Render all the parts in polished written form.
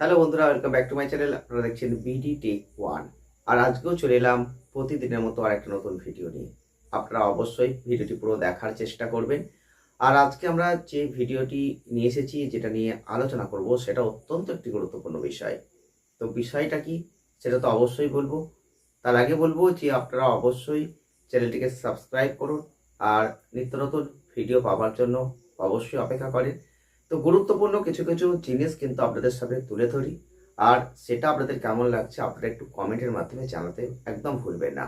Hello বন্ধুরা, welcome back to my channel. আপনারা দেখছেন বিডি টেক ওয়ান। আর আজকেও চলে এলাম প্রতিদিনের মতো আর একটা নতুন ভিডিও নিয়ে। আপনারা অবশ্যই ভিডিওটি পুরো দেখার চেষ্টা করবেন। আর আজকে আমরা যে ভিডিওটি নিয়ে এসেছি, যেটা নিয়ে আলোচনা করব, সেটা অত্যন্ত একটি গুরুত্বপূর্ণ বিষয়। তো বিষয়টা কি সেটা তো অবশ্যই বলবো। তার আগে বলবো যে আপনারা অবশ্যই চ্যানেলটিকে সাবস্ক্রাইব করুন আর নিত্য নতুন ভিডিও পাওয়ার জন্য অবশ্যই অপেক্ষা করেন। তো গুরুত্বপূর্ণ কিছু কিছু জিনিস কিন্তু আপনাদের সামনে তুলে ধরি, আর সেটা আপনাদের কেমন লাগছে আপনারা একটু কমেন্টের মাধ্যমে জানাতে একদম ভুলবেন না।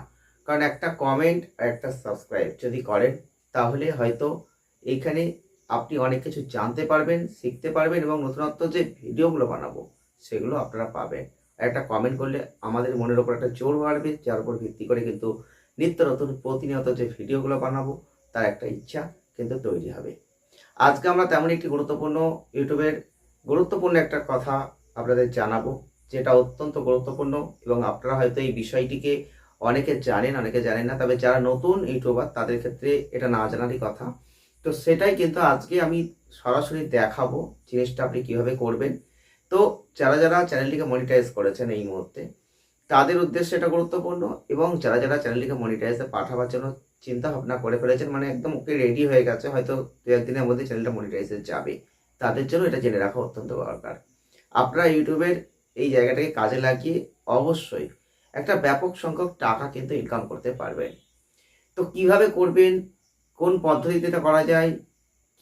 কারণ একটা কমেন্ট আর একটা সাবস্ক্রাইব যদি করেন, তাহলে হয়তো এইখানে আপনি অনেক কিছু জানতে পারবেন, শিখতে পারবেন এবং নতুনত্ব যে ভিডিওগুলো বানাবো সেগুলো আপনারা পাবেন। আর একটা কমেন্ট করলে আমাদের মনের ওপর একটা জোর বাড়বে, যার উপর ভিত্তি করে কিন্তু নিত্য নতুন প্রতিনিয়ত যে ভিডিওগুলো বানাবো তার একটা ইচ্ছা কিন্তু তৈরি হবে। আজকে আমরা তেমন একটি গুরুত্বপূর্ণ ইউটিউবের গুরুত্বপূর্ণ একটা কথা আপনাদের জানাবো, যেটা অত্যন্ত গুরুত্বপূর্ণ এবং আপনারা হয়তো এই বিষয়টিকে অনেকে জানেন, অনেকে জানেন না। তবে যারা নতুন ইউটিউবার তাদের ক্ষেত্রে এটা না জানারই কথা। তো সেটাই কিন্তু আজকে আমি সরাসরি দেখাবো জিনিসটা আপনি কিভাবে করবেন। তো যারা যারা চ্যানেলটিকে মনিটাইজ করেছেন এই মুহূর্তে, তাদের উদ্দেশ্যে এটা গুরুত্বপূর্ণ। এবং যারা যারা চ্যানেলটিকে মনিটাইজে পাঠাবার জন্য চিন্তা ভাবনা করে ফেলেছেন, মানে একদম ওকে রেডি হয়ে গেছে, হয়তো দু একদিনের মধ্যে চ্যানেলটা মনিটাইজে যাবে, তাদের জন্য এটা জেনে রাখা অত্যন্ত দরকার। আপনারা ইউটিউবের এই জায়গাটাকে কাজে লাগিয়ে অবশ্যই একটা ব্যাপক সংখ্যক টাকা কিন্তু ইনকাম করতে পারবেন। তো কিভাবে করবেন, কোন পদ্ধতিতে এটা করা যায়,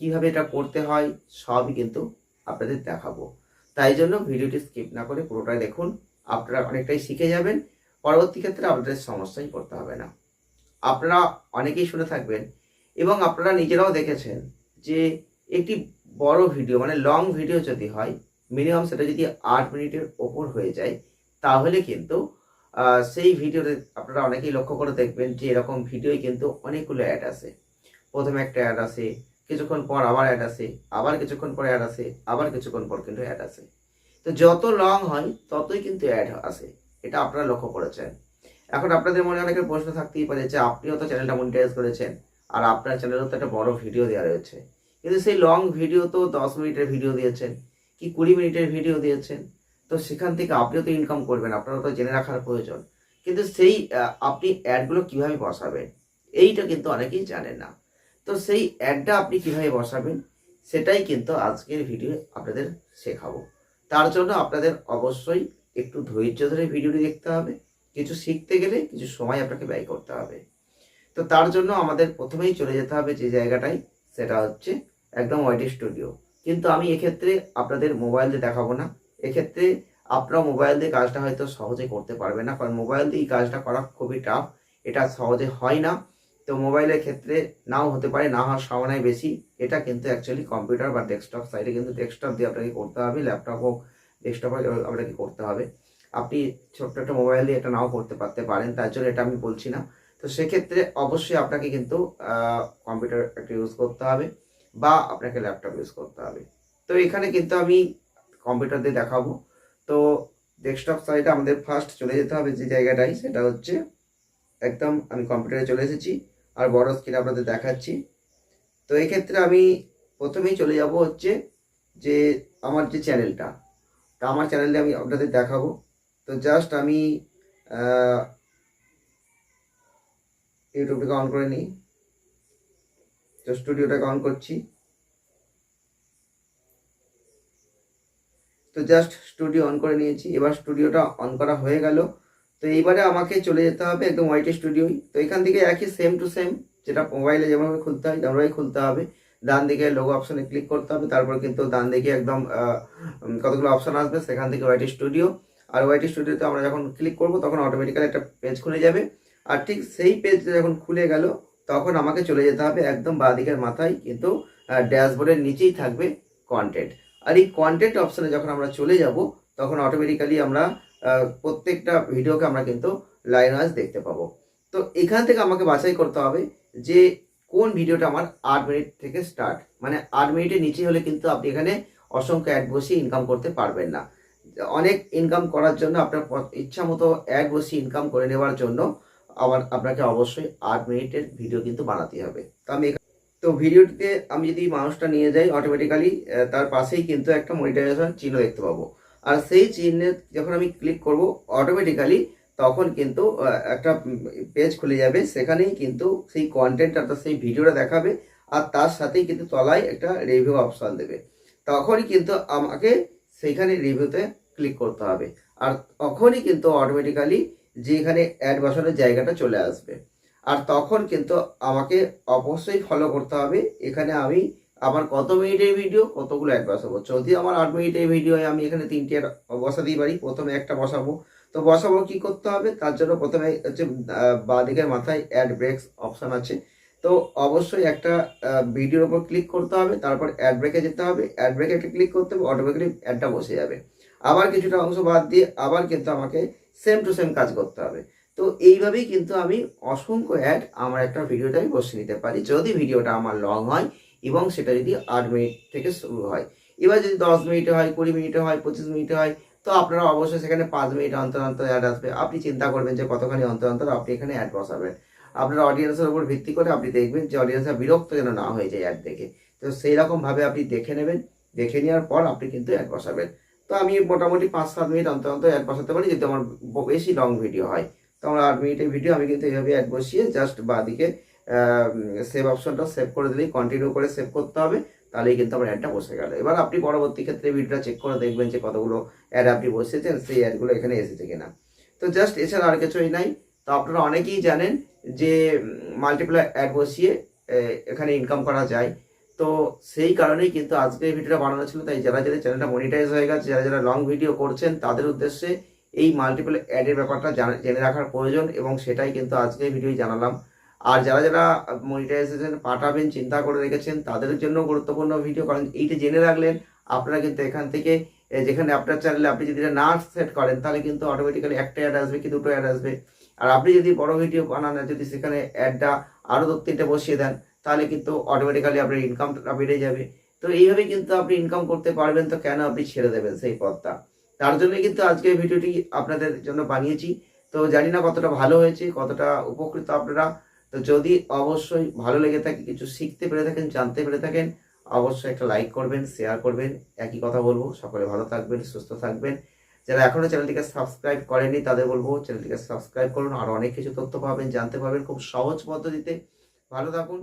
কিভাবে এটা করতে হয়, সবই কিন্তু আপনাদের দেখাবো। তাই জন্য ভিডিওটি স্কিপ না করে পুরোটাই দেখুন। আপনারা অনেকটাই শিখে যাবেন, পরবর্তী ক্ষেত্রে আপনাদের সমস্যায় পড়তে হবে না। আপনারা অনেকেই শুনে থাকবেন এবং আপনারা নিজেরাও দেখেছেন যে একটি বড় ভিডিও, মানে লং ভিডিও যদি হয়, মিনিমাম সেটা যদি 8 মিনিটের ওপর হয়ে যায়, তাহলে কিন্তু সেই ভিডিওতে আপনারা অনেকেই লক্ষ্য করে দেখবেন যে এরকম ভিডিওই কিন্তু অনেকগুলো অ্যাড আসে। প্রথমে একটা অ্যাড আসে, কিছুক্ষণ পর আবার অ্যাড আসে, আবার কিছুক্ষণ পর অ্যাড আসে, আবার কিছুক্ষণ পর কিন্তু অ্যাড আসে। তো যত লং হয় ততই কিন্তু অ্যাড আসে, এটা আপনারা লক্ষ্য করেছেন। এখন আপনাদের মনে অনেকের প্রশ্ন থাকতেই পারে যে আপনিও তো চ্যানেলটা মনিটাইজ করেছেন আর আপনার চ্যানেলেও তো একটা বড় ভিডিও দেওয়া রয়েছে, কিন্তু সেই লং ভিডিও তো 10 মিনিটের ভিডিও দিয়েছেন কি 20 মিনিটের ভিডিও দিয়েছেন, তো সেখান থেকে আপনিও তো ইনকাম করবেন, আপনারও তো জেনে রাখার প্রয়োজন। কিন্তু সেই আপনি অ্যাডগুলো কিভাবে বসাবেন, এইটা কিন্তু অনেকেই জানেন না। তো সেই অ্যাডটা আপনি কিভাবে বসাবেন সেটাই কিন্তু আজকের ভিডিও আপনাদের শেখাবো। তার জন্য আপনাদের অবশ্যই একটু ধৈর্য ধরে ভিডিওটি দেখতে হবে। কিছু শিখতে গেলে কিছু সময় আপনাকে ব্যয় করতে হবে। তো তার জন্য আমাদের প্রথমেই চলে যেতে হবে যে জায়গাটায়, সেটা হচ্ছে একদম ওয়াইটি স্টুডিও। কিন্তু আমি এক্ষেত্রে আপনাদের মোবাইল দিয়ে দেখাবো না। এক্ষেত্রে আপনারা মোবাইল দিয়ে কাজটা হয়তো সহজে করতে পারবেন না, কারণ মোবাইল দিয়ে এই কাজটা করা খুবই টাফ, এটা সহজে হয় না। তো মোবাইলের ক্ষেত্রে নাও হতে পারে, না হওয়ার সম্ভাবনাই বেশি। এটা কিন্তু অ্যাকচুয়ালি কম্পিউটার বা ডেস্কটপ সাইডে কিন্তু ডেস্কটপ দিয়ে আপনাকে করতে হবে, ল্যাপটপ হোক, ডেস্কটপ হোক, আপনাকে করতে হবে। আপনি ছোট্ট একটা মোবাইল দিয়ে এটা নাও করতে পারতে পারেন, তার জন্য এটা আমি বলছি না। তো সেক্ষেত্রে অবশ্যই আপনাকে কিন্তু কম্পিউটার একটা ইউজ করতে হবে বা আপনাকে ল্যাপটপ ইউজ করতে হবে। তো এখানে কিন্তু আমি কম্পিউটার দিয়ে দেখাবো। তো ডেস্কটপ সাইডে আমাদের ফার্স্ট চলে যেতে হবে যে জায়গাটায়, সেটা হচ্ছে একদম আমি কম্পিউটারে চলে এসেছি আর বড় স্ক্রিন আপনাদের দেখাচ্ছি। তো এক্ষেত্রে আমি প্রথমেই চলে যাব হচ্ছে যে আমার যে চ্যানেলটা, তা আমার চ্যানেলে আমি আপনাদের দেখাবো। তো জাস্ট আমি ইউটিউবটাকে অন করে নিই। তো স্টুডিওটাকে অন করছি। তো জাস্ট স্টুডিও অন করে নিয়েছি, এবার স্টুডিওটা অন করা হয়ে গেল। তো এইবারে আমাকে চলে যেতে হবে একদম ওয়াইটি স্টুডিওই। তো এখান থেকে একই সেম টু সেম, যেটা মোবাইলে যেভাবে খুলতে হয় তেমনভাবেই খুলতে হবে। ডান দিকে লোগো অপশনে ক্লিক করতে হবে, তারপর কিন্তু ডান দিকে একদম কতগুলো অপশন আসবে, সেখান থেকে ওয়াইটি স্টুডিও। আর ওয়াইটি স্টুডিওতে আমরা যখন ক্লিক করব তখন অটোমেটিক্যালি একটা পেজ খুলে যাবে। আর ঠিক সেই পেজটা যখন খুলে গেল, তখন আমাকে চলে যেতে হবে একদম বাঁ দিকের মাথায়, কিন্তু ড্যাশবোর্ডের নিচেই থাকবে কন্টেন্ট। আর এই কন্টেন্ট অপশনে যখন আমরা চলে যাব, তখন অটোমেটিক্যালি আমরা প্রত্যেকটা ভিডিওকে আমরা কিন্তু লাইন ওয়াইজ দেখতে পাবো। তো এখান থেকে আমাকে বাছাই করতে হবে যে কোন ভিডিওটা আমার 8 মিনিট থেকে স্টার্ট, মানে 8 মিনিটের নিচে হলে কিন্তু আপনি এখানে অসংখ্য অ্যাড বসিয়ে ইনকাম করতে পারবেন না। অনেক ইনকাম করার জন্য আপনার ইচ্ছা মতো অ্যাড বসিয়ে ইনকাম করে নেওয়ার জন্য আপনাকে অবশ্যই 8 মিনিটের ভিডিও কিন্তু বানাতে হবে। তো ভিডিওটিতে আমি যদি মাউসটা নিয়ে যাই, অটোমেটিক্যালি তার পাশেই কিন্তু একটা মনিটাইজেশন চিহ্ন দেখতে পাবো। আর সেই চিহ্নে যখন আমি ক্লিক করব অটোমেটিক্যালি তখন কিন্তু একটা পেজ খুলে যাবে, সেখানেই কিন্তু সেই কন্টেন্ট অর্থাৎ সেই ভিডিওটা দেখাবে আর তার সাথেই কিন্তু তলায় একটা রিভিউ অপশন দেবে। তখনই কিন্তু আমাকে সেইখানে রিভিউতে ক্লিক করতে হবে, আর তখনই কিন্তু অটোমেটিক্যালি যেখানে অ্যাড বসানোর জায়গাটা চলে আসবে। আর তখন কিন্তু আমাকে অবশ্যই ফলো করতে হবে। এখানে আমি আমার কত মিনিটের ভিডিও কতগুলো অ্যাড বসাবো। যদি আমার 8 মিনিটের ভিডিও হয় আমি এখানে 3টে অ্যাড বসাতেই পারি। প্রথমে একটা বসাবো, তো বসাবো কি করতে হবে, তার জন্য প্রথমে হচ্ছে বাঁ দিকের মাথায় অ্যাড ব্রেকস অপশান আছে। তো অবশ্যই একটা ভিডিওর ওপর ক্লিক করতে হবে, তারপর অ্যাড ব্রেকে যেতে হবে, অ্যাড ব্রেকে একটা ক্লিক করতে হবে, অটোমেটিক্যালি অ্যাডটা বসে যাবে। আবার কিছুটা অংশ বাদ দিয়ে আবার কিন্তু আমাকে সেম টু সেম কাজ করতে হবে। তো এইভাবেই কিন্তু আমি অসংখ্য অ্যাড আমার একটা ভিডিওতে আমি বসিয়ে নিতে পারি, যদি ভিডিওটা আমার লং হয় এবং সেটা যদি 8 মিনিট থেকে শুরু হয়। এবার যদি 10 মিনিটে হয়, 20 মিনিটে হয়, 25 মিনিটে হয়, তো আপনারা অবশ্যই সেখানে 5 মিনিট অন্তর অন্তর অ্যাড আসবে। আপনি চিন্তা করবেন যে কতখানি অন্তর অন্তর আপনি এখানে অ্যাড বসাবেন। আপনার অডিয়েন্সের উপর ভিত্তি করে আপনি দেখবেন যে অডিয়েন্সরা বিরক্ত যেন না হয়ে যায় অ্যাড দেখে। তো সেই রকমভাবে আপনি দেখে নেবেন, দেখে নেওয়ার পর আপনি কিন্তু অ্যাড বসাবেন। তো আমি মোটামুটি 5-7 মিনিট অন্তর অন্তর অ্যাড বসাতে পারি যদি আমার বেশি লং ভিডিও হয়। তো আমার 8 মিনিটের ভিডিও আমি কিন্তু এইভাবে অ্যাড বসিয়ে জাস্ট বাঁদিকে সেভ অপশনটা সেভ করে দিলেই কন্টিনিউ করে সেভ করতে হবে, তাহলেই কিন্তু আমার অ্যাডটা বসে গেল। এবার আপনি পরবর্তী ক্ষেত্রে ভিডিওটা চেক করে দেখবেন যে কতগুলো অ্যাড আপনি বসিয়েছেন, সেই অ্যাডগুলো এখানে এসেছে কিনা। তো জাস্ট এছাড়া আর কিছুই নাই। তো আপনারা অনেকেই জানেন যে মাল্টিপ্লাই অ্যাড বসিয়ে এখানে ইনকাম করা যায়। তো সেই কারণেই কিন্তু আজকে এই ভিডিওটা বানানো ছিল। তাই যারা যারা চ্যানেলটা মনিটাইজ হয়ে গেছে, যারা যারা লং ভিডিও করছেন, তাদের উদ্দেশ্যে এই মাল্টিপল অ্যাডের ব্যাপারটা জেনে রাখার প্রয়োজন, এবং সেটাই কিন্তু আজকে ভিডিও জানালাম। আর যারা যারা মনিটাইজেশন পাঠাবেন চিন্তা করে রেখেছেন, তাদের জন্য গুরুত্বপূর্ণ ভিডিও, কারণ এইটা জেনে রাখলেন আপনারা কিন্তু এখান থেকে যেখানে আপনার চ্যানেলে আপনি যদি এটা না সেট করেন তাহলে কিন্তু অটোমেটিক্যালি একটা অ্যাড আসবে কি দুটো অ্যাড আসবে। আর আপনি যদি বড় ভিডিও বানান, যদি সেখানে অ্যাডটা আরও 2-3টে বসিয়ে দেন, তাহলে কিন্তু অটোমেটিক্যালি আপনার ইনকামটা বেড়ে যাবে। তো এইভাবে কিন্তু আপনি ইনকাম করতে পারবেন, তো কেন আপনি ছেড়ে দেবেন সেই পথটা। তার জন্য কিন্তু আজকে ভিডিওটি আপনাদের জন্য বানিয়েছি। তো জানি না কতটা ভালো হয়েছে, কতটা উপকৃত আপনারা। তো যদি অবশ্যই ভালো লেগে থাকে, কিছু শিখতে পেরে থাকেন, জানতে পেরে থাকেন, অবশ্যই একটা লাইক করবেন, শেয়ার করবেন। একই কথা বলবো, সকলে ভালো থাকবেন, সুস্থ থাকবেন। যারা এখনো চ্যানেলটিকে সাবস্ক্রাইব করেনি তাদের বলবো চ্যানেলটিকে সাবস্ক্রাইব করুন। আরও অনেক কিছু তথ্য পাবেন, জানতে পারবেন খুব সহজ পদ্ধতিতে। ভালো থাকুন।